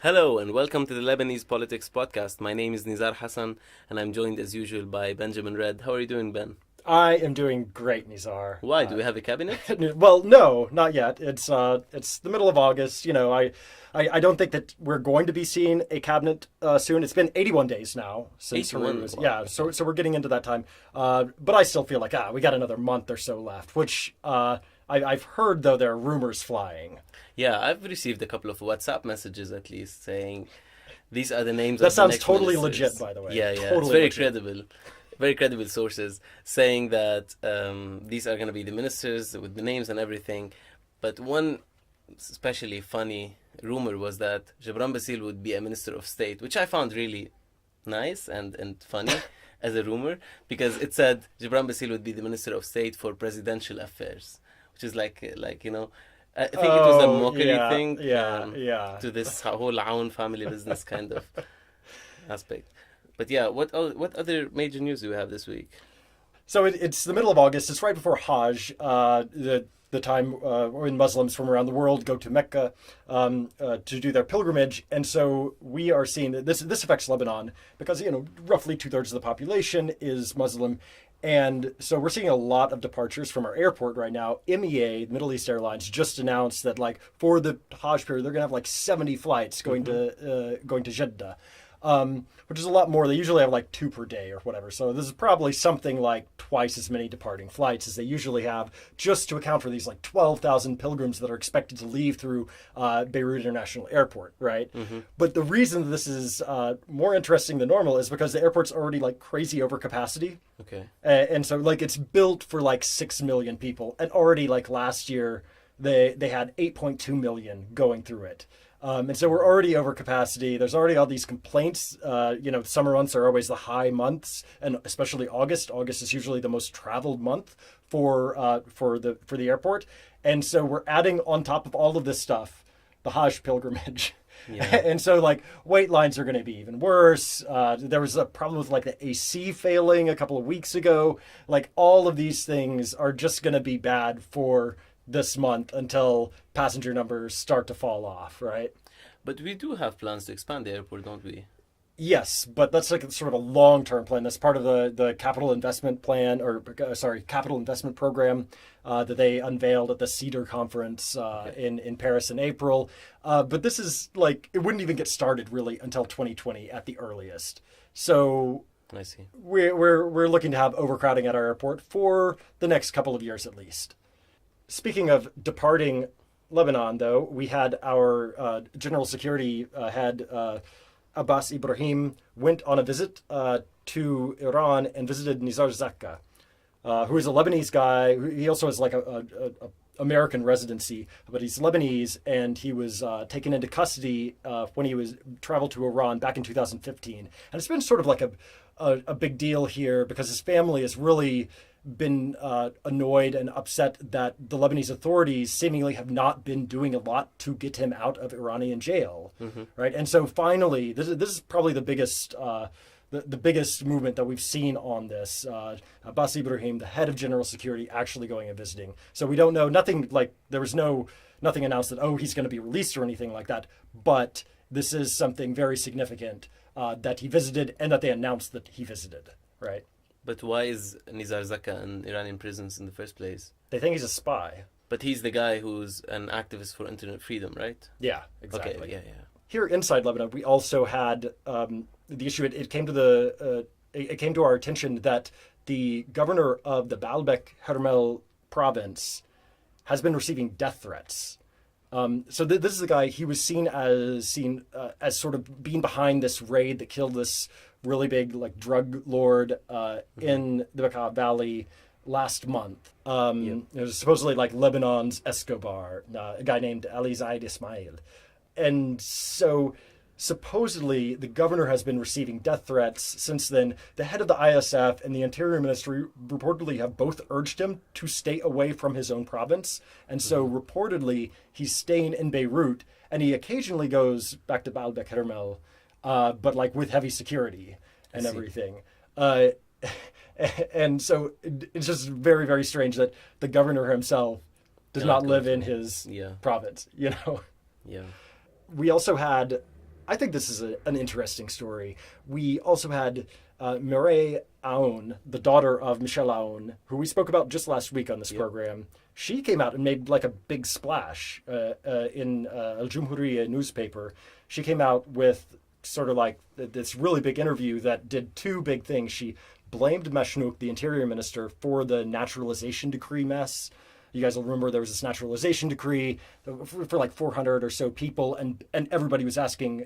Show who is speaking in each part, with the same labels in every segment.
Speaker 1: Hello and welcome to the Lebanese Politics Podcast. My name is Nizar Hassan and I'm joined as usual by Benjamin Red. How are you doing, Ben?
Speaker 2: I am doing great, Nizar.
Speaker 1: Why? Do we have a cabinet?
Speaker 2: Well, no, not yet. It's the middle of August. I don't think that we're going to be seeing a cabinet soon. It's been 81 days now since
Speaker 1: 81,
Speaker 2: was,
Speaker 1: wow.
Speaker 2: yeah. So we're getting into that time. But I still feel like we got another month or so left. Which I've heard though there are rumors flying.
Speaker 1: Yeah, I've received a couple of WhatsApp messages at least saying these are the names
Speaker 2: That
Speaker 1: of the
Speaker 2: sounds
Speaker 1: next
Speaker 2: totally
Speaker 1: ministers.
Speaker 2: legit, by the way.
Speaker 1: Yeah,
Speaker 2: Totally
Speaker 1: it's very
Speaker 2: legit.
Speaker 1: credible. Very credible sources saying that these are going to be the ministers with the names and everything. But one especially funny rumor was that Gibran Bassil would be a minister of state, which I found really nice and funny as a rumor, because it said Gibran Bassil would be the minister of state for presidential affairs, which is like I think it was a mockery thing to this whole Aoun family business kind of aspect. But yeah, what other major news do we have this week?
Speaker 2: So it's the middle of August. It's right before Hajj, the time when Muslims from around the world go to Mecca to do their pilgrimage. And so we are seeing that this affects Lebanon because, roughly 2/3 of the population is Muslim. And so we're seeing a lot of departures from our airport right now. MEA, Middle East Airlines, just announced that for the Hajj period, they're going to have 70 flights going to Jeddah. Which is a lot more. They usually have 2 per day or whatever. So this is probably something like twice as many departing flights as they usually have, just to account for these 12,000 pilgrims that are expected to leave through Beirut International Airport, right? Mm-hmm. But the reason this is more interesting than normal is because the airport's already crazy over capacity.
Speaker 1: Okay.
Speaker 2: And so it's built for 6 million people, and already last year they had 8.2 million going through it. And so we're already over capacity. There's already all these complaints. Summer months are always the high months, and especially August. August is usually the most traveled month for the airport. And so we're adding on top of all of this stuff, the Hajj pilgrimage. Yeah. And so wait lines are going to be even worse. There was a problem with the AC failing a couple of weeks ago. All of these things are just going to be bad for this month until passenger numbers start to fall off, right?
Speaker 1: But we do have plans to expand the airport, don't we?
Speaker 2: Yes, but that's sort of a long-term plan. That's part of the capital investment plan, capital investment program that they unveiled at the CEDAR conference in Paris in April. But this is it wouldn't even get started really until 2020 at the earliest. So
Speaker 1: I see.
Speaker 2: We're looking to have overcrowding at our airport for the next couple of years at least. Speaking of departing Lebanon, though, we had our general security head, Abbas Ibrahim, went on a visit to Iran and visited Nizar Zakka, who is a Lebanese guy. He also has a American residency, but he's Lebanese, and he was taken into custody when he was traveled to Iran back in 2015. And it's been sort of a big deal here because his family has really been annoyed and upset that the Lebanese authorities seemingly have not been doing a lot to get him out of Iranian jail, right? And so finally, this is probably the biggest the biggest movement that we've seen on this. Abbas Ibrahim, the head of General Security, actually going and visiting. So we don't know nothing. There was nothing announced that he's going to be released or anything like that. But this is something very significant that he visited and that they announced that he visited, right?
Speaker 1: But why is Nizar Zakka in Iranian prisons in the first place?
Speaker 2: They think he's a spy.
Speaker 1: But he's the guy who's an activist for internet freedom, right?
Speaker 2: Yeah, exactly.
Speaker 1: Okay, yeah.
Speaker 2: Here inside Lebanon, we also had the issue. It came to our attention that the governor of the Baalbek-Hermel province has been receiving death threats. So this is the guy. He was seen as sort of being behind this raid that killed this really big drug lord in the Bekaa Valley last month. It was supposedly Lebanon's Escobar, a guy named Ali Zaid Ismail. And so supposedly the governor has been receiving death threats since then. The head of the ISF and the Interior Ministry reportedly have both urged him to stay away from his own province. And so reportedly he's staying in Beirut, and he occasionally goes back to Baalbek-Hermel, but with heavy security and everything. And so it's just very, very strange that the governor himself does not live in his province,
Speaker 1: Yeah.
Speaker 2: We also had I think this is an interesting story. We also had Mireille Aoun, the daughter of Michel Aoun, who we spoke about just last week on this program. She came out and made like a big splash in Al Jumhuriya newspaper. She came out with sort of like this really big interview that did two big things. She blamed Mashnouk, the interior minister, for the naturalization decree mess. You guys will remember there was this naturalization decree for like 400 or so people, and everybody was asking,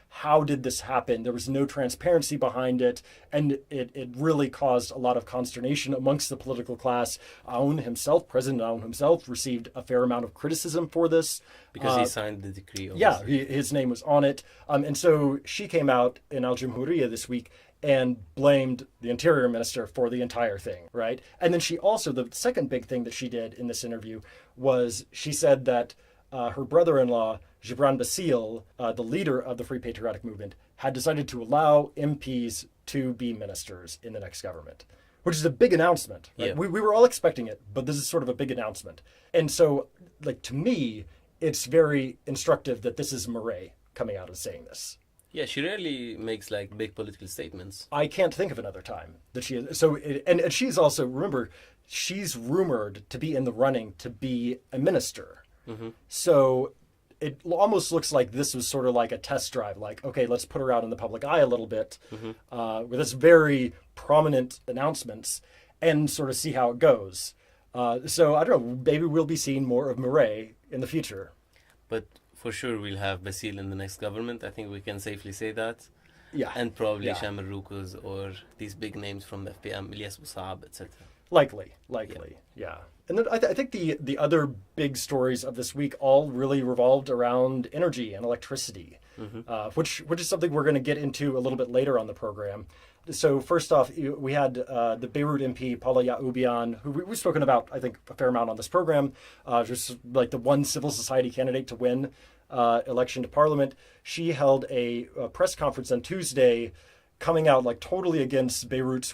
Speaker 2: how did this happen? There was no transparency behind it, and it really caused a lot of consternation amongst the political class. President Aoun himself, received a fair amount of criticism for this.
Speaker 1: Because he signed the decree.
Speaker 2: Obviously. Yeah, his name was on it. And so she came out in Al Jumhuriya this week and blamed the interior minister for the entire thing, right? And then she also, the second big thing that she did in this interview was she said that her brother-in-law, Gibran Bassil, the leader of the Free Patriotic Movement, had decided to allow MPs to be ministers in the next government, which is a big announcement. Right?
Speaker 1: Yeah.
Speaker 2: We were all expecting it, but this is sort of a big announcement. And so, like, to me, it's very instructive that this is Mireille coming out and saying this.
Speaker 1: Yeah, she rarely makes like big political statements.
Speaker 2: I can't think of another time that she is. So, and she's also, remember, she's rumored to be in the running to be a minister.
Speaker 1: Mm-hmm.
Speaker 2: So it almost looks like this was sort of like a test drive. Like, okay, let's put her out in the public eye a little bit with this very prominent announcements and sort of see how it goes. So I don't know, maybe we'll be seeing more of Mireille in the future.
Speaker 1: But for sure we'll have Bassil in the next government. I think we can safely say that.
Speaker 2: Yeah.
Speaker 1: And probably Shamil Roukous or these big names from the FPM, Ilyas Bousaab, etc. Likely.
Speaker 2: Yeah. And then I think the other big stories of this week all really revolved around energy and electricity, which is something we're going to get into a little bit later on the program. So first off, we had the Beirut MP, Paula Ya'oubian, who we've spoken about, I think, a fair amount on this program, just like the one civil society candidate to win election to parliament. She held a press conference on Tuesday coming out like totally against Beirut's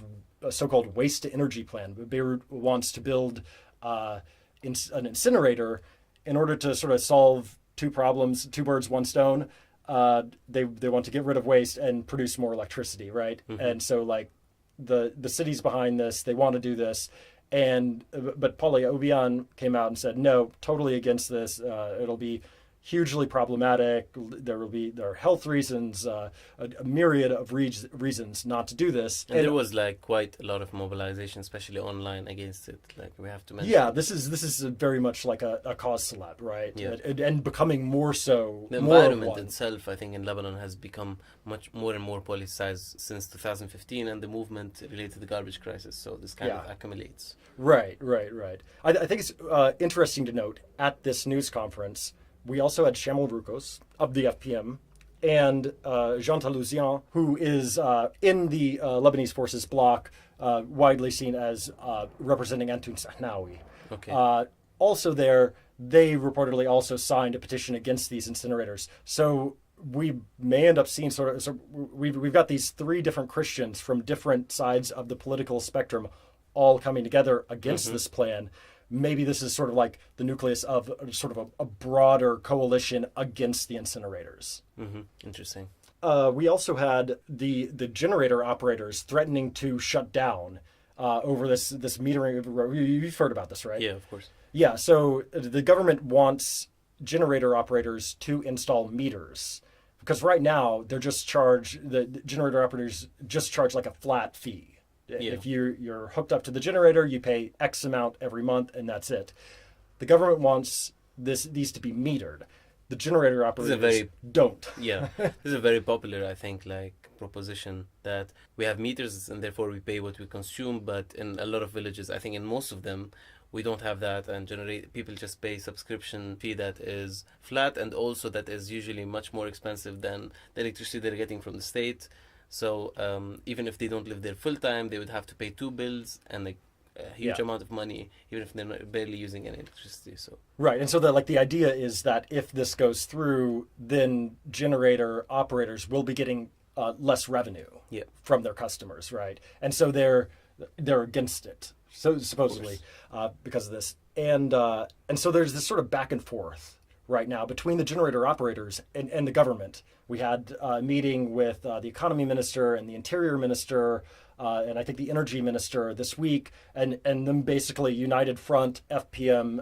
Speaker 2: so-called waste-to-energy plan. Beirut wants to build an incinerator in order to sort of solve two problems, two birds, one stone. They want to get rid of waste and produce more electricity, right? Mm-hmm. And so like the city's behind this, they want to do this. But Paula Ya'oubian came out and said, no, totally against this. It'll be hugely problematic. There are health reasons, a myriad of reasons not to do this.
Speaker 1: And there was like quite a lot of mobilization, especially online, against it. Like we have to mention.
Speaker 2: Yeah, this is very much like a cause célèbre, right?
Speaker 1: Yeah.
Speaker 2: And becoming more so.
Speaker 1: The environment itself, I think, in Lebanon has become much more and more politicized since 2015, and the movement related to the garbage crisis. So this kind of accumulates. Right.
Speaker 2: I think it's interesting to note at this news conference. We also had Shamil Roukous of the FPM and Jean Talousian, who is in the Lebanese Forces bloc, widely seen as representing Antoun Sahnawi.
Speaker 1: Okay.
Speaker 2: Also there, they reportedly also signed a petition against these incinerators. So we may end up seeing we've got these three different Christians from different sides of the political spectrum all coming together against this plan. Maybe this is sort of like the nucleus of sort of a broader coalition against the incinerators.
Speaker 1: Mm-hmm. Interesting.
Speaker 2: We also had the generator operators threatening to shut down over this metering. You've heard about this, right?
Speaker 1: Yeah, of course.
Speaker 2: Yeah, so the government wants generator operators to install meters because right now the generator operators just charge like a flat fee. Yeah. If you're hooked up to the generator, you pay X amount every month, and that's it. The government wants these to be metered. The generator operators don't.
Speaker 1: Yeah, this is a very popular, I think, like proposition that we have meters and therefore we pay what we consume. But in a lot of villages, I think in most of them, we don't have that, and people just pay subscription fee that is flat, and also that is usually much more expensive than the electricity they're getting from the state. So even if they don't live there full time, they would have to pay two bills and a huge amount of money, even if they're barely using any electricity. So
Speaker 2: right, and so the idea is that if this goes through, then generator operators will be getting less revenue from their customers, right? And so they're against it, so supposedly because of this, and so there's this sort of back and forth right now between the generator operators and the government. We had a meeting with the economy minister and the interior minister, and I think the energy minister this week, and them basically United Front, FPM,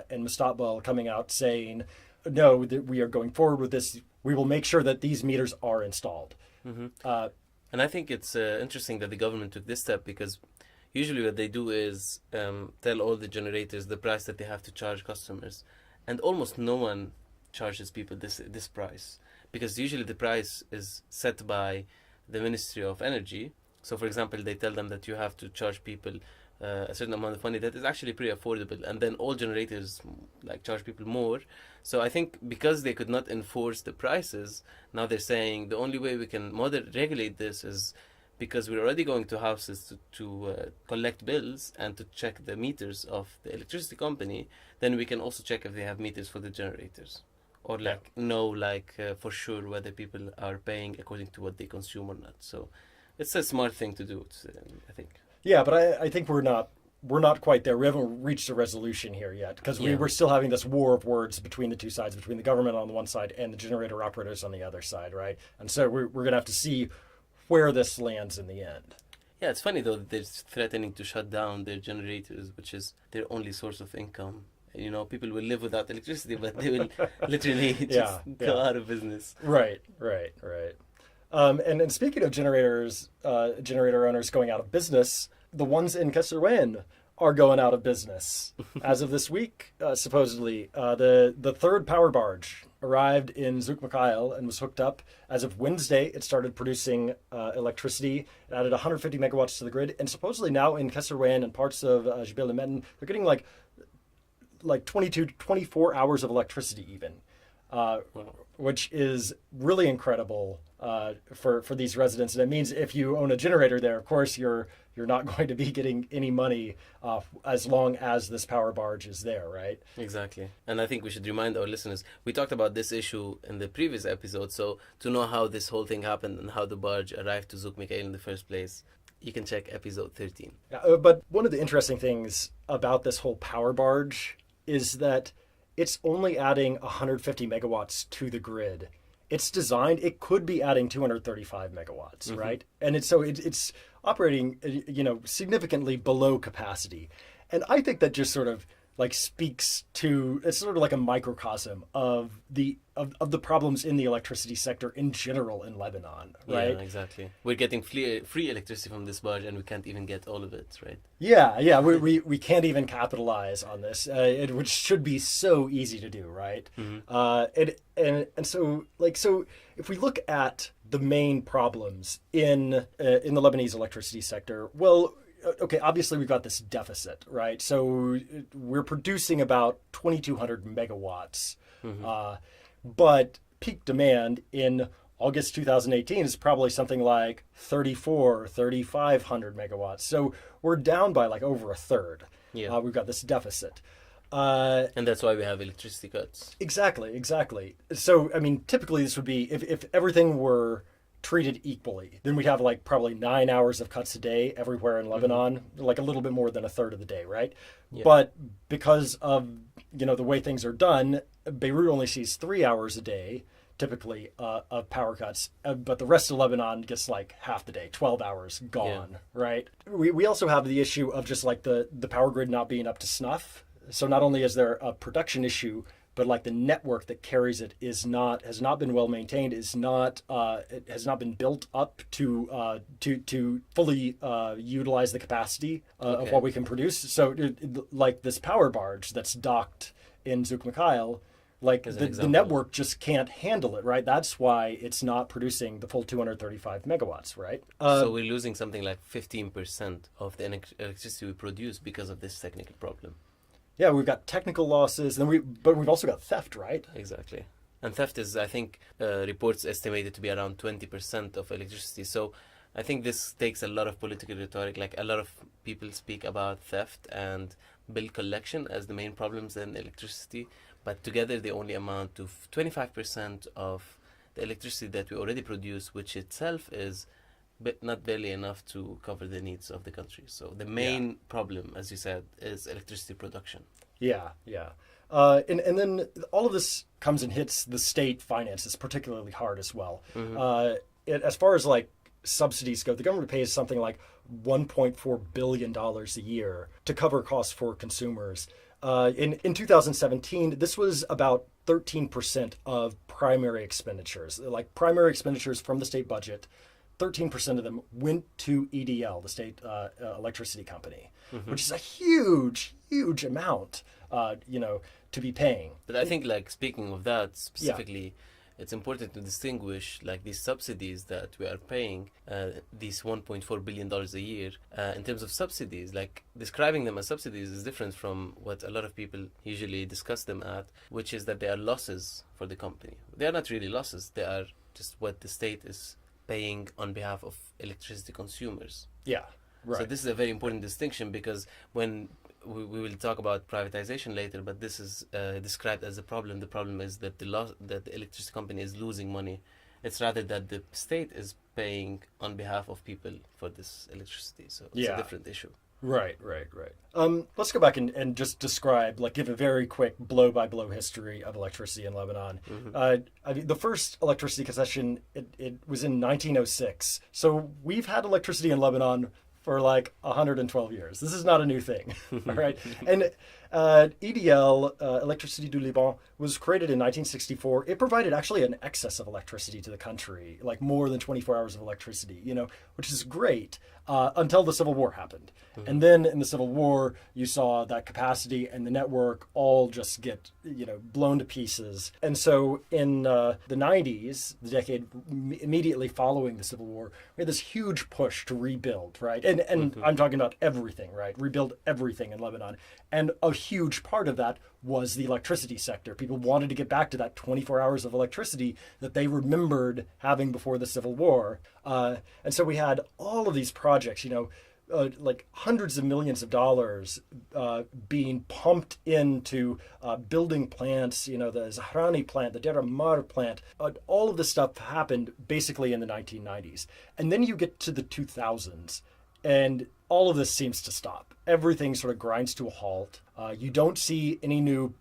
Speaker 2: and Mustaqbal coming out saying, no, that we are going forward with this. We will make sure that these meters are installed.
Speaker 1: Mm-hmm. And I think it's interesting that the government took this step, because usually what they do is tell all the generators the price that they have to charge customers. And almost no one charges people this price, because usually the price is set by the Ministry of Energy. So, for example, they tell them that you have to charge people a certain amount of money that is actually pretty affordable, and then all generators charge people more. So I think because they could not enforce the prices, now they're saying the only way we can regulate this is because we're already going to houses to collect bills and to check the meters of the electricity company. Then we can also check if they have meters for the generators, or for sure whether people are paying according to what they consume or not. So it's a smart thing to do, I think.
Speaker 2: Yeah, but I think we're not quite there. We haven't reached a resolution here yet, because we're still having this war of words between the two sides, between the government on the one side and the generator operators on the other side, right? And so we're going to have to see where this lands in the end.
Speaker 1: Yeah, it's funny though that they're threatening to shut down their generators, which is their only source of income. You know, people will live without electricity, but they will literally just go out of business.
Speaker 2: Right. And speaking of generators, generator owners going out of business, the ones in Kasserwan are going out of business as of this week. Supposedly, the third power barge arrived in Zouk Mikhail and was hooked up as of Wednesday. It started producing electricity. It added 150 megawatts to the grid, and supposedly now in Kasserwan and parts of Jebel Metin, they're getting like 22, 24 hours of electricity even. Which is really incredible for these residents. And it means if you own a generator there, of course, you're not going to be getting any money as long as this power barge is there, right?
Speaker 1: Exactly. And I think we should remind our listeners, we talked about this issue in the previous episode, so to know how this whole thing happened and how the barge arrived to Zouk Mikhail in the first place, you can check episode 13.
Speaker 2: But one of the interesting things about this whole power barge is that it's only adding 150 megawatts to the grid. It's designed, it could be adding 235 megawatts, mm-hmm. right? And it's operating, significantly below capacity. And I think that just sort of speaks to, it's sort of like a microcosm of the problems in the electricity sector in general in Lebanon, right?
Speaker 1: Yeah, exactly. We're getting free electricity from this barge, and we can't even get all of it, right?
Speaker 2: Yeah. We can't even capitalize on this, which should be so easy to do, right? Mm-hmm. So if we look at the main problems in the Lebanese electricity sector, well, okay, obviously we've got this deficit, right? So we're producing about 2,200 megawatts, mm-hmm. But peak demand in August 2018 is probably something like 3,500 megawatts. So we're down by over a third.
Speaker 1: Yeah.
Speaker 2: We've got this deficit.
Speaker 1: And that's why we have electricity cuts.
Speaker 2: Exactly. So, typically this would be, if everything were treated equally, then we'd have probably 9 hours of cuts a day everywhere in Lebanon, mm-hmm. A little bit more than a third of the day, right? Yeah. But because of the way things are done, Beirut only sees 3 hours a day typically of power cuts, but the rest of Lebanon gets half the day, 12 hours gone, right? We also have the issue of just the power grid not being up to snuff. So not only is there a production issue, but the network that carries it has not been well maintained, it has not been built up to fully utilize the capacity of what we can produce. So this power barge that's docked in Zouk Mikhail, the network just can't handle it, right? That's why it's not producing the full 235 megawatts, right?
Speaker 1: So we're losing something like 15% of the electricity we produce because of this technical problem.
Speaker 2: Yeah, we've got technical losses, but we've also got theft, right?
Speaker 1: Exactly. And theft is, I think, reports estimated to be around 20% of electricity. So I think this takes a lot of political rhetoric. A lot of people speak about theft and bill collection as the main problems in electricity. But together they only amount to 25% of the electricity that we already produce, which itself is not barely enough to cover the needs of the country. So the main problem, as you said, is electricity production.
Speaker 2: Yeah, yeah. And then all of this comes and hits the state finances particularly hard as well. As far as like subsidies go, the government pays something like $1.4 billion a year to cover costs for consumers. In 2017, this was about 13% of primary expenditures, like primary expenditures from the state budget. 13% of them went to EDL, the state electricity company, which is a huge, huge amount, to be paying.
Speaker 1: But I think, like, speaking of that specifically, it's important to distinguish, like, these subsidies that we are paying, these $1.4 billion a year, in terms of subsidies. Like, describing them as subsidies is different from what a lot of people usually discuss them at, which is that they are losses for the company. They are not really losses. They are just what the state is paying on behalf of electricity consumers.
Speaker 2: Yeah, right.
Speaker 1: So this is a very important distinction, because when we will talk about privatization later, but this is described as a problem. The problem is that that the electricity company is losing money. It's rather that the state is paying on behalf of people for this electricity. So it's a different issue.
Speaker 2: Right. Let's go back and just describe, like, give a very quick blow-by-blow history of electricity in Lebanon. I mean, the first electricity concession, it was in 1906. So we've had electricity in Lebanon for like 112 years. This is not a new thing, all right? And EDL, Electricité du Liban, was created in 1964. It provided actually an excess of electricity to the country, like more than 24 hours of electricity, which is great until the Civil War happened. And then in the Civil War, you saw that capacity and the network all just get, blown to pieces. And so in the 90s, the decade immediately following the Civil War, we had this huge push to rebuild, right? And I'm talking about everything, right? Rebuild everything in Lebanon. And a huge part of that was the electricity sector. People wanted to get back to that 24 hours of electricity that they remembered having before the Civil War. And so we had all of these projects, like hundreds of millions of dollars being pumped into building plants, the Zahrani plant, the Deir Ammar plant. All of this stuff happened basically in the 1990s. And then you get to the 2000s, and all of this seems to stop. Everything sort of grinds to a halt. You don't see any new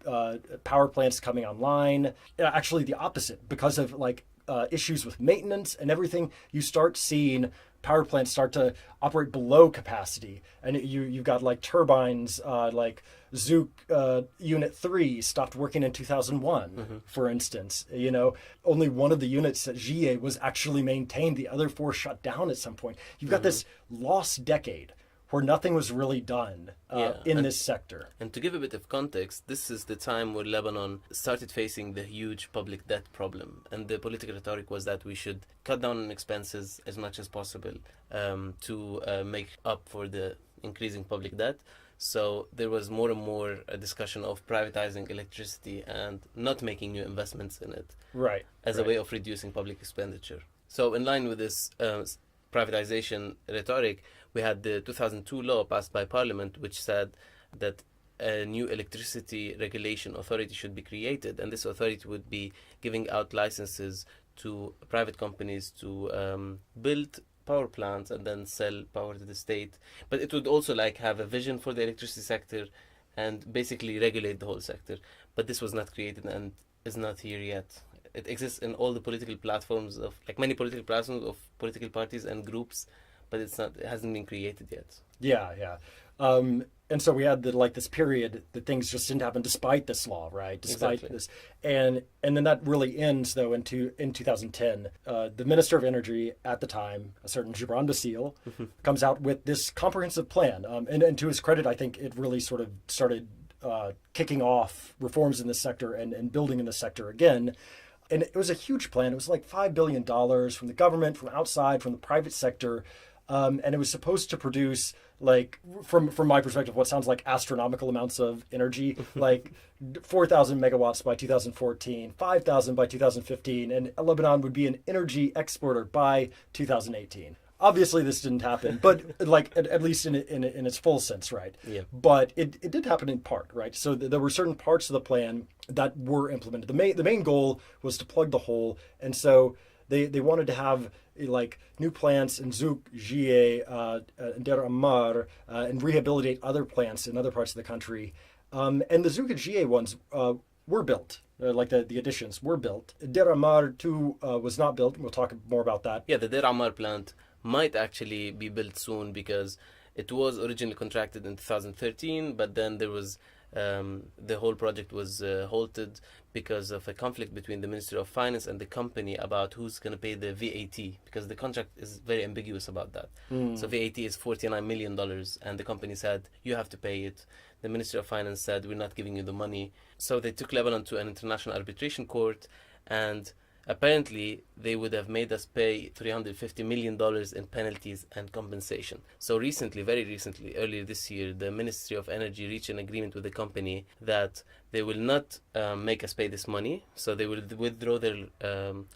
Speaker 2: power plants coming online. Actually, the opposite. Because of issues with maintenance and everything, you start seeing power plants start to operate below capacity. And you've got like turbines, like Zook Unit 3 stopped working in 2001, for instance. Only one of the units at GIE was actually maintained. The other 4 shut down at some point. You've got this lost decade where nothing was really done in this sector.
Speaker 1: And to give a bit of context, this is the time where Lebanon started facing the huge public debt problem. And the political rhetoric was that we should cut down on expenses as much as possible to make up for the increasing public debt. So there was more and more a discussion of privatizing electricity and not making new investments in it, as a way of reducing public expenditure. So in line with this privatization rhetoric, we had the 2002 law passed by Parliament, which said that a new electricity regulation authority should be created, and this authority would be giving out licenses to private companies to build power plants and then sell power to the state. But it would also have a vision for the electricity sector and basically regulate the whole sector. But this was not created and is not here yet. It exists in all the political platforms of many political platforms of political parties and groups, but it hasn't been created yet.
Speaker 2: Yeah. And so we had this period that things just didn't happen despite this law, right? Despite this, and then that really ends though in 2010. The Minister of Energy at the time, a certain Gibran Bassil, comes out with this comprehensive plan. And to his credit, I think it really sort of started kicking off reforms in this sector and building in this sector again. And it was a huge plan. It was like $5 billion from the government, from outside, from the private sector. And it was supposed to produce, from my perspective, what sounds like astronomical amounts of energy, 4,000 megawatts by 2014, 5,000 by 2015, and Lebanon would be an energy exporter by 2018. Obviously, this didn't happen, but at least in its full sense, right?
Speaker 1: Yeah.
Speaker 2: But it did happen in part, right? So there were certain parts of the plan that were implemented. The main goal was to plug the hole, and so they wanted to have new plants in Zouk, GIE, and Deir Ammar, and rehabilitate other plants in other parts of the country. And the Zouk and GA ones were built. Like the additions were built. Deir Ammar 2 was not built. We'll talk more about that.
Speaker 1: Yeah, the Deir Ammar plant might actually be built soon because it was originally contracted in 2013, but then there was the whole project was halted because of a conflict between the Ministry of Finance and the company about who's going to pay the VAT, because the contract is very ambiguous about that. So VAT is $49 million, and the company said, you have to pay it. The Ministry of Finance said, we're not giving you the money. So they took Lebanon to an international arbitration court, and apparently they would have made us pay $350 million in penalties and compensation. So recently, very recently, earlier this year, the Ministry of Energy reached an agreement with the company that they will not make us pay this money. So they will withdraw their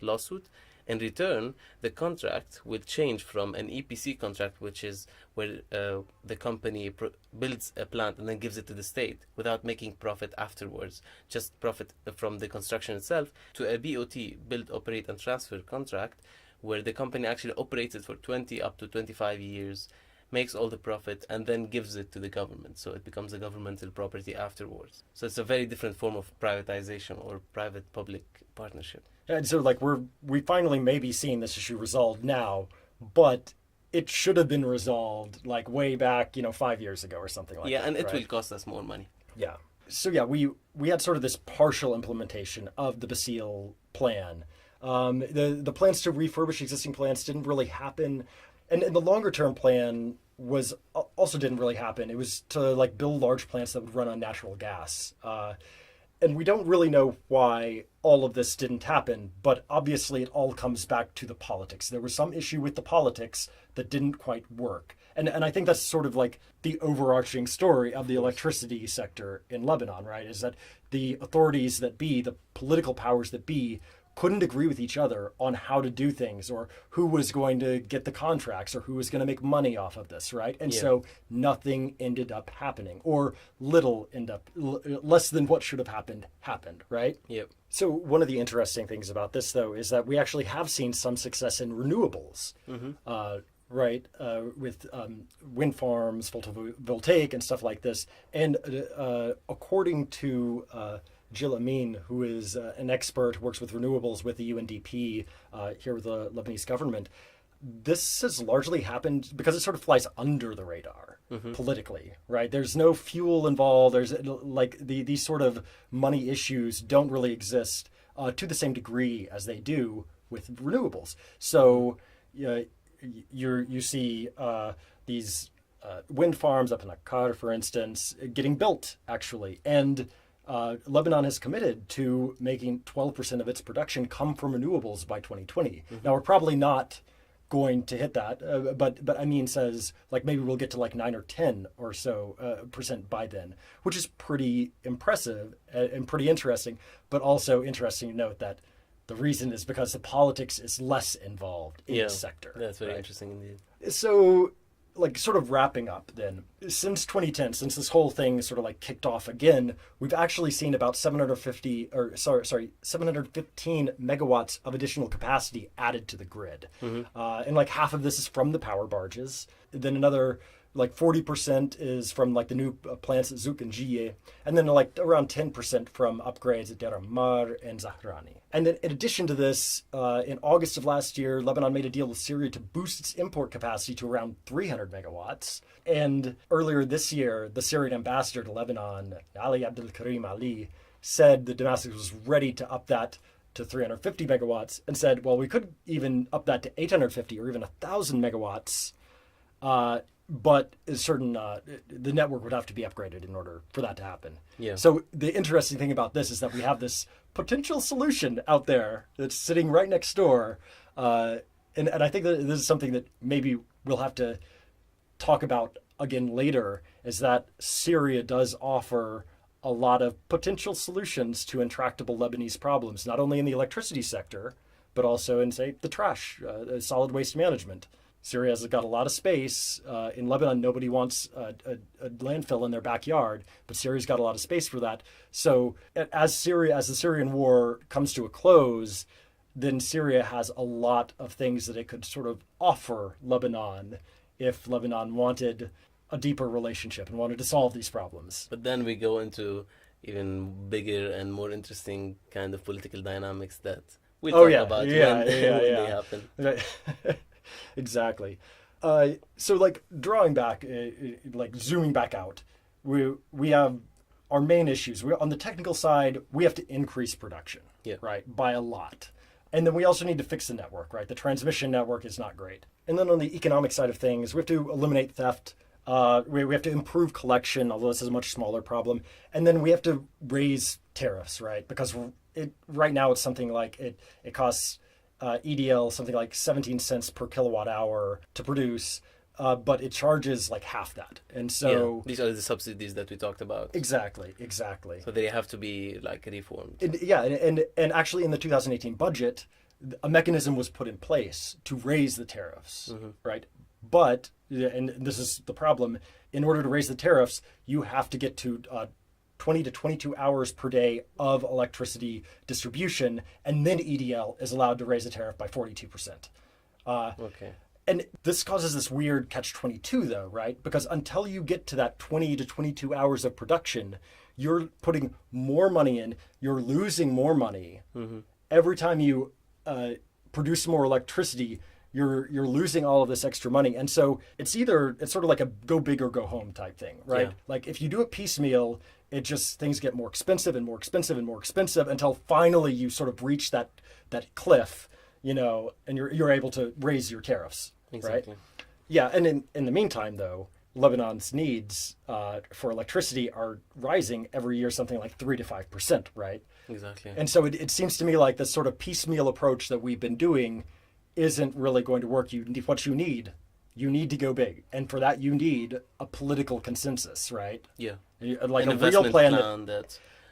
Speaker 1: lawsuit. In return, the contract will change from an EPC contract, which is where the company builds a plant and then gives it to the state without making profit afterwards, just profit from the construction itself, to a BOT, build, operate and transfer contract, where the company actually operates it for 20 up to 25 years, makes all the profit, and then gives it to the government. So it becomes a governmental property afterwards. So it's a very different form of privatization or private-public partnership.
Speaker 2: And so, like, we finally may be seeing this issue resolved now, but it should have been resolved, like, way back, 5 years ago or something like that.
Speaker 1: Yeah, and it
Speaker 2: right?
Speaker 1: will cost us more money.
Speaker 2: Yeah. So, yeah, we had sort of this partial implementation of the Basile plan. The plans to refurbish existing plants didn't really happen. And the longer-term plan also didn't really happen. It was to, like, build large plants that would run on natural gas. And we don't really know why all of this didn't happen, but obviously it all comes back to the politics. There was some issue with the politics that didn't quite work. And I think that's sort of like the overarching story of the electricity sector in Lebanon, right? Is that the authorities that be, the political powers that be, couldn't agree with each other on how to do things, or who was going to get the contracts, or who was going to make money off of this, right? And so nothing ended up happening, or less than what should have happened, right?
Speaker 1: Yep.
Speaker 2: So one of the interesting things about this, though, is that we actually have seen some success in renewables, right? With wind farms, photovoltaic, and stuff like this. And according to Jill Amin, who is an expert who works with renewables with the UNDP here with the Lebanese government, this has largely happened because it sort of flies under the radar politically, right? There's no fuel involved. There's like these sort of money issues don't really exist to the same degree as they do with renewables. So you see these wind farms up in Akkar, for instance, getting built actually, and Lebanon has committed to making 12% of its production come from renewables by 2020. Now, we're probably not going to hit that, but Amin says like maybe we'll get to like 9 or 10 or so percent by then, which is pretty impressive and pretty interesting, but also interesting to note that the reason is because the politics is less involved in the sector.
Speaker 1: That's very interesting indeed.
Speaker 2: So, like, sort of wrapping up then, since 2010, since this whole thing sort of like kicked off again, we've actually seen about 715 megawatts of additional capacity added to the grid. And like half of this is from the power barges. Then another like 40% is from like the new plants at Zouk and Jiyeh, and then like around 10% from upgrades at Deir Ammar and Zahrani. And then in addition to this, in August of last year, Lebanon made a deal with Syria to boost its import capacity to around 300 megawatts. And earlier this year, the Syrian ambassador to Lebanon, Ali Abdel Karim Ali, said that Damascus was ready to up that to 350 megawatts, and said, well, we could even up that to 850 or even 1,000 megawatts, but the network would have to be upgraded in order for that to happen.
Speaker 1: Yeah.
Speaker 2: So the interesting thing about this is that we have this potential solution out there that's sitting right next door. And I think that this is something that maybe we'll have to talk about again later, is that Syria does offer a lot of potential solutions to intractable Lebanese problems, not only in the electricity sector, but also in, say, the trash, solid waste management. Syria has got a lot of space. In Lebanon, nobody wants a landfill in their backyard, but Syria's got a lot of space for that. So as the Syrian war comes to a close, then Syria has a lot of things that it could sort of offer Lebanon if Lebanon wanted a deeper relationship and wanted to solve these problems.
Speaker 1: But then we go into even bigger and more interesting kind of political dynamics that we'll talk about when they happen.
Speaker 2: Exactly. So like drawing back, like zooming back out, we have our main issues. On the technical side, we have to increase production, right, by a lot. And then we also need to fix the network, right? The transmission network is not great. And then on the economic side of things, we have to eliminate theft. We have to improve collection, although this is a much smaller problem. And then we have to raise tariffs, right? Because right now it's something like it costs EDL something like 17 cents per kilowatt hour to produce, but it charges like half that. And so
Speaker 1: these are the subsidies that we talked about.
Speaker 2: Exactly.
Speaker 1: So they have to be like reformed.
Speaker 2: And actually in the 2018 budget, a mechanism was put in place to raise the tariffs, right? But, and this is the problem, in order to raise the tariffs, you have to get to 20 to 22 hours per day of electricity distribution, and then EDL is allowed to raise the tariff by 42%.
Speaker 1: Okay.
Speaker 2: And this causes this weird catch-22 though, right? Because until you get to that 20 to 22 hours of production, you're putting more money in, you're losing more money. Every time you produce more electricity, you're losing all of this extra money. And so it's sort of like a go big or go home type thing, right? Like if you do it piecemeal, things get more expensive and more expensive and more expensive until finally you sort of reach that cliff, and you're able to raise your tariffs,
Speaker 1: exactly.
Speaker 2: Right? Yeah, and in the meantime, though, Lebanon's needs for electricity are rising every year, something like 3 to 5%, right?
Speaker 1: Exactly.
Speaker 2: And so it seems to me like this sort of piecemeal approach that we've been doing isn't really going to work. What you need to go big, and for that you need a political consensus, right?
Speaker 1: Yeah,
Speaker 2: like a real plan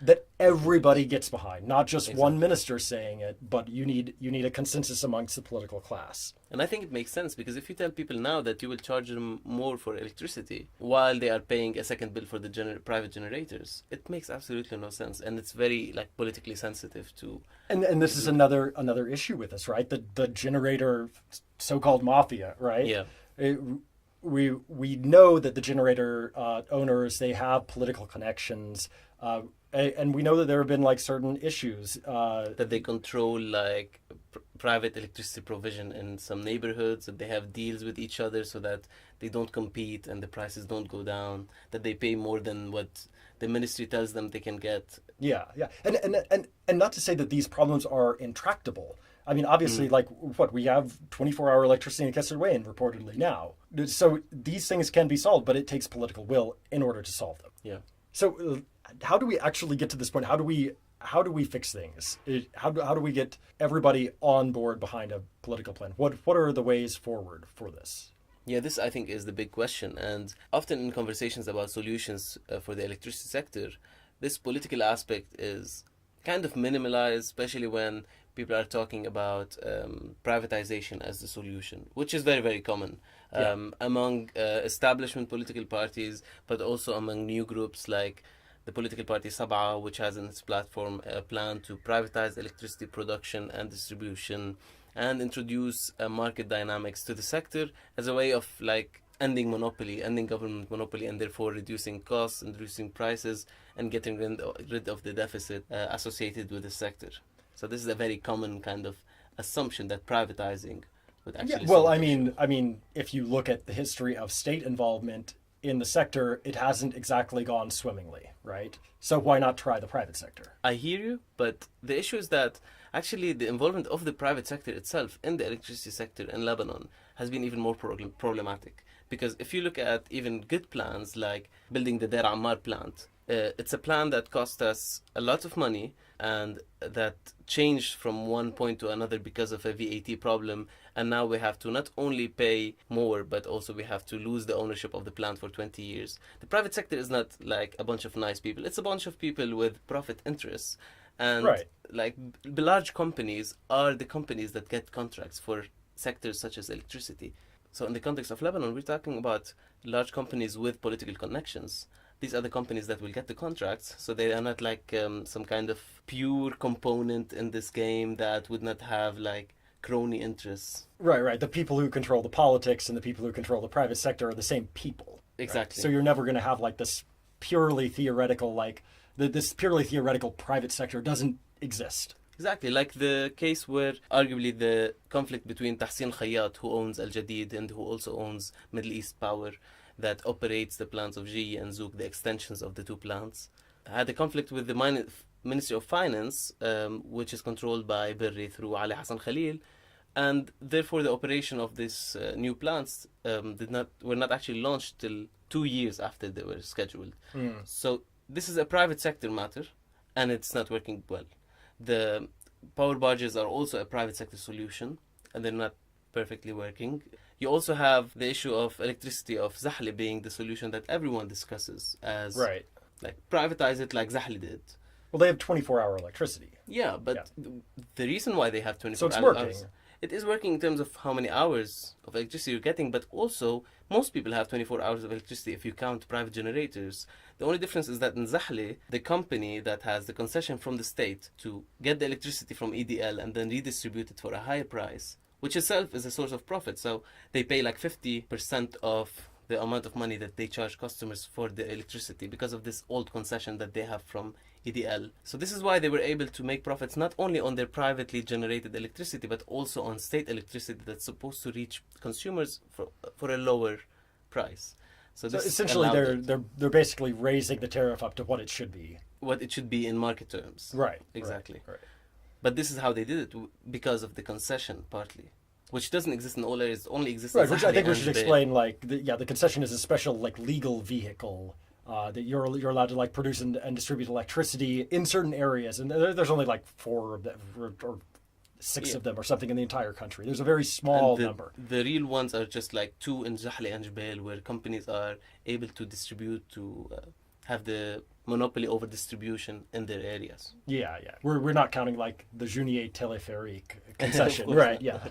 Speaker 2: that everybody gets behind, not just one minister saying it, but you need a consensus amongst the political class.
Speaker 1: And I think it makes sense, because if you tell people now that you will charge them more for electricity while they are paying a second bill for the private generators, it makes absolutely no sense, and it's very like politically sensitive to.
Speaker 2: And this is another issue with this, right? The generator so-called mafia, right?
Speaker 1: Yeah.
Speaker 2: We know that the generator owners, they have political connections, and we know that there have been like certain issues
Speaker 1: that they control like private electricity provision in some neighborhoods, that they have deals with each other so that they don't compete and the prices don't go down, that they pay more than what the ministry tells them they can get.
Speaker 2: Yeah. And not to say that these problems are intractable. I mean, obviously, like we have 24-hour electricity in Kesserwayn reportedly now. So these things can be solved, but it takes political will in order to solve them.
Speaker 1: Yeah.
Speaker 2: So how do we actually get to this point? How do we fix things? How do we get everybody on board behind a political plan? What are the ways forward for this?
Speaker 1: Yeah, this I think is the big question. And often in conversations about solutions for the electricity sector, this political aspect is kind of minimalized, especially when people are talking about privatization as the solution, which is very, very common among establishment political parties, but also among new groups like the political party Sab'a, which has in its platform a plan to privatize electricity production and distribution and introduce market dynamics to the sector as a way of like ending government monopoly, and therefore reducing costs and reducing prices and getting rid of the deficit associated with the sector. So this is a very common kind of assumption that privatizing would actually.
Speaker 2: Well, I mean, if you look at the history of state involvement in the sector, it hasn't exactly gone swimmingly, right? So why not try the private sector?
Speaker 1: I hear you, but the issue is that actually the involvement of the private sector itself in the electricity sector in Lebanon has been even more problematic. Because if you look at even good plans like building the Deir Ammar plant, it's a plan that cost us a lot of money and that changed from one point to another because of a VAT problem. And now we have to not only pay more, but also we have to lose the ownership of the plant for 20 years. The private sector is not like a bunch of nice people. It's a bunch of people with profit interests. And like large companies are the companies that get contracts for sectors such as electricity. So in the context of Lebanon, we're talking about large companies with political connections. These are the companies that will get the contracts, so they are not like some kind of pure component in this game that would not have like crony interests.
Speaker 2: Right. The people who control the politics and the people who control the private sector are the same people.
Speaker 1: Exactly.
Speaker 2: So you're never going to have like this purely theoretical, this purely theoretical private sector doesn't exist.
Speaker 1: Exactly, like the case where arguably the conflict between Tahsin Khayyat, who owns Al Jadid and who also owns Middle East Power, that operates the plants of GE and Zouk, the extensions of the two plants, had a conflict with the Ministry of Finance, which is controlled by Birri through Ali Hassan Khalil, and therefore the operation of these new plants were not actually launched till 2 years after they were scheduled. So this is a private sector matter, and it's not working well. The power barges are also a private sector solution, and they're not perfectly working. You also have the issue of electricity of Zahle being the solution that everyone discusses as like privatize it like Zahle did.
Speaker 2: Well, they have 24-hour electricity.
Speaker 1: Yeah, but the reason why they have 24
Speaker 2: so it's
Speaker 1: hours,
Speaker 2: working.
Speaker 1: It is working in terms of how many hours of electricity you're getting, but also most people have 24 hours of electricity if you count private generators. The only difference is that in Zahle, the company that has the concession from the state to get the electricity from EDL and then redistribute it for a higher price, which itself is a source of profit. So they pay like 50% of the amount of money that they charge customers for the electricity because of this old concession that they have from EDL. So this is why they were able to make profits not only on their privately generated electricity, but also on state electricity that's supposed to reach consumers for a lower price. So
Speaker 2: essentially, they're basically raising the tariff up to what it should be.
Speaker 1: What it should be in market terms.
Speaker 2: Right.
Speaker 1: Exactly.
Speaker 2: Right.
Speaker 1: But this is how they did it because of the concession, partly, which doesn't exist in all areas. It only exists
Speaker 2: right.
Speaker 1: in
Speaker 2: Which I think we should explain. The concession is a special legal vehicle. That you're allowed to produce and distribute electricity in certain areas, and there's only 4 of them or 6 of them or something in the entire country. There's a very small number.
Speaker 1: The real ones are just 2 in Zahle and Jbeil, where companies are able to distribute, to have the monopoly over distribution in their areas.
Speaker 2: Yeah. We're not counting the Junier Téléphérique concession, right? Yeah.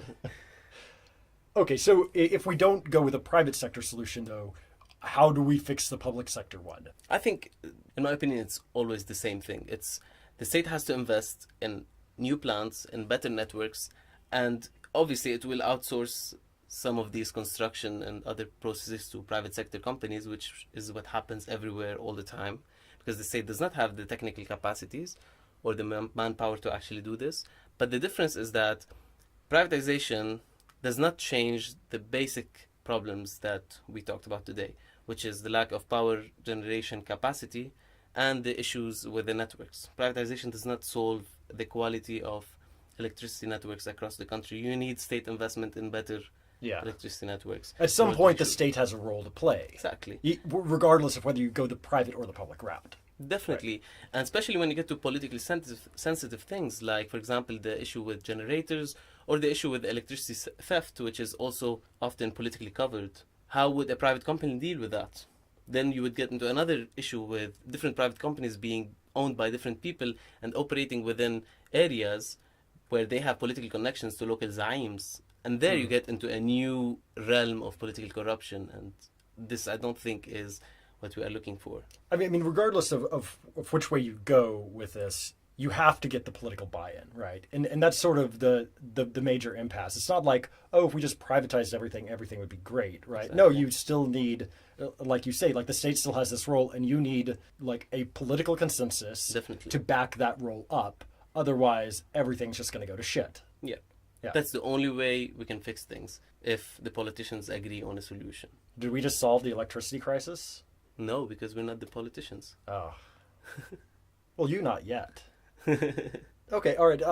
Speaker 2: Okay, so if we don't go with a private sector solution, though, how do we fix the public sector one?
Speaker 1: I think, in my opinion, it's always the same thing. It's the state has to invest in new plants, in better networks, and obviously it will outsource some of these construction and other processes to private sector companies, which is what happens everywhere all the time, because the state does not have the technical capacities or the manpower to actually do this. But the difference is that privatization does not change the basic problems that we talked about today, which is the lack of power generation capacity and the issues with the networks. Privatization does not solve the quality of electricity networks across the country. You need state investment in better electricity networks.
Speaker 2: At some point, the state has a role to play.
Speaker 1: Exactly.
Speaker 2: Regardless of whether you go the private or the public route.
Speaker 1: Definitely. Right. And especially when you get to politically sensitive things, like, for example, the issue with generators or the issue with electricity theft, which is also often politically covered. How would a private company deal with that? Then you would get into another issue with different private companies being owned by different people and operating within areas where they have political connections to local zaims. And there you get into a new realm of political corruption. And this, I don't think, is what we are looking for.
Speaker 2: I mean, regardless of which way you go with this, you have to get the political buy-in, right? And that's sort of the major impasse. It's not like, if we just privatized everything would be great, right? Exactly. No, you still need, like you say, the state still has this role, and you need a political consensus to back that role up. Otherwise, everything's just going to go to shit.
Speaker 1: Yeah. That's the only way we can fix things, if the politicians agree on a solution.
Speaker 2: Did we just solve the electricity crisis?
Speaker 1: No, because we're not the politicians.
Speaker 2: Oh. Well, you not yet. Okay, all right.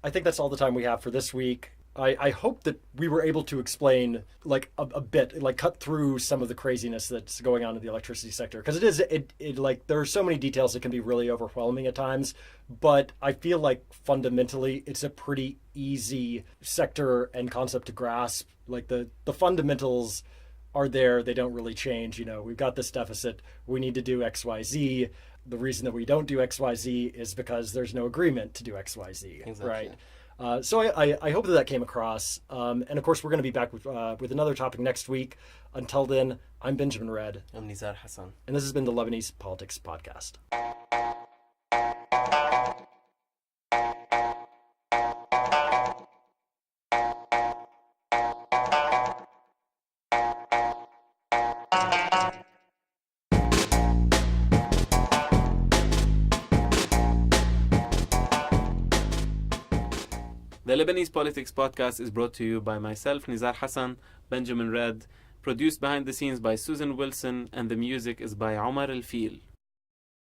Speaker 2: I think that's all the time we have for this week. I hope that we were able to explain a bit, cut through some of the craziness that's going on in the electricity sector, because there are so many details that can be really overwhelming at times. But I feel like fundamentally it's a pretty easy sector and concept to grasp. The fundamentals are there; they don't really change. We've got this deficit. We need to do X, Y, Z. The reason that we don't do X, Y, Z is because there's no agreement to do X, Y, Z.
Speaker 1: Exactly.
Speaker 2: Right? So I hope that came across. And of course, we're going to be back with another topic next week. Until then, I'm Benjamin Red.
Speaker 1: I'm Nizar Hassan.
Speaker 2: And this has been the Lebanese Politics Podcast.
Speaker 3: The Lebanese Politics Podcast is brought to you by myself, Nizar Hassan, Benjamin Red, produced behind the scenes by Susan Wilson, and the music is by Omar El Fil.